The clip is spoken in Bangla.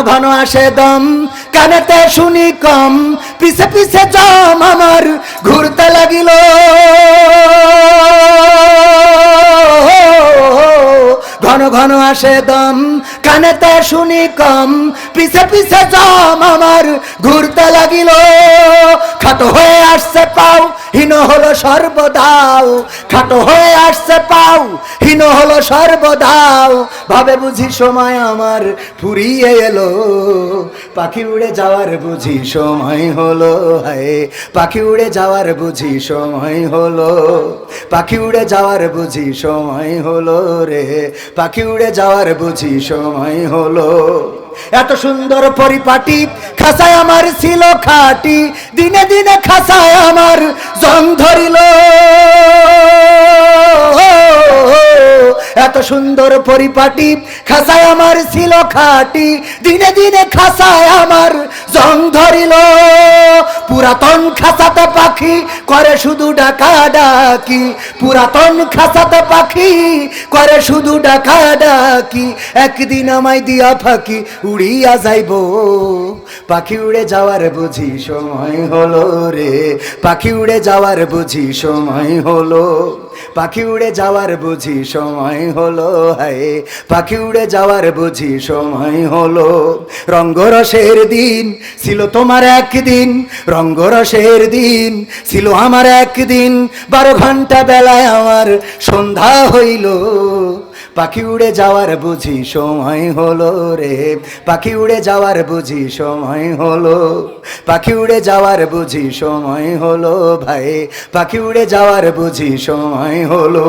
ঘন আসে দম, কানেতে শুনি কম, পিছে পিছে জম আমার ঘুরতে লাগিল। ঘন ঘন আসে দম, কানেতে শুনি কম, পিছে পিছে জম আমার ঘুরতে লাগিল। খাটো হয়ে আসছে পাও, হীন হলো সর্বদাও, খাটো হয়ে আসছে পাও, হীন হলো সর্বদাও। ভাবে বুঝি সময় আমার ফুরিয়ে এলো, পাখি উড়ে যাওয়ার বুঝি সময় হলো। হায় পাখি উড়ে যাওয়ার বুঝি সময় হলো, পাখি উড়ে যাওয়ার বুঝি সময় হলো রে, পাখি উড়ে যাওয়ার বুঝি সময় হলো। এত সুন্দর পরিপাটি খাসায় আমার ছিল খাটি, দিনে দিনে খাসায় আমার জং ধরিল। এত সুন্দর পরিপাটি খাসায় আমার ছিল খাটি, দিনে দিনে খাসায় আমার জং ধরিল। পুরাতন খাসাতে পাখি করে শুধু ডাকা ডাকি, পুরাতন খাসাতে পাখি করে শুধু ডাকা ডাকি। একদিন আমায় দিয়া ফাঁকি উড়িয়া যাইব, পাখি উড়ে যাওয়ার বুঝি সময় হলো রে, পাখি উড়ে যাওয়ার বুঝি সময় হলো, পাখি উড়ে যাওয়ার বুঝি সময় হলো। হায় পাখি উড়ে যাওয়ার বুঝি সময় হলো। রঙ্গরসের দিন ছিল তোমার একদিন, রঙ্গরসের দিন ছিল আমার একদিন, 12 ঘন্টা বেলায় আমার সন্ধ্যা হইল। পাখি উড়ে যাওয়ার বুঝি সময় হলো রে, পাখি উড়ে যাওয়ার বুঝি সময় হলো, পাখি উড়ে যাওয়ার বুঝি সময় হলো। ভাই পাখি উড়ে যাওয়ার বুঝি সময় হলো।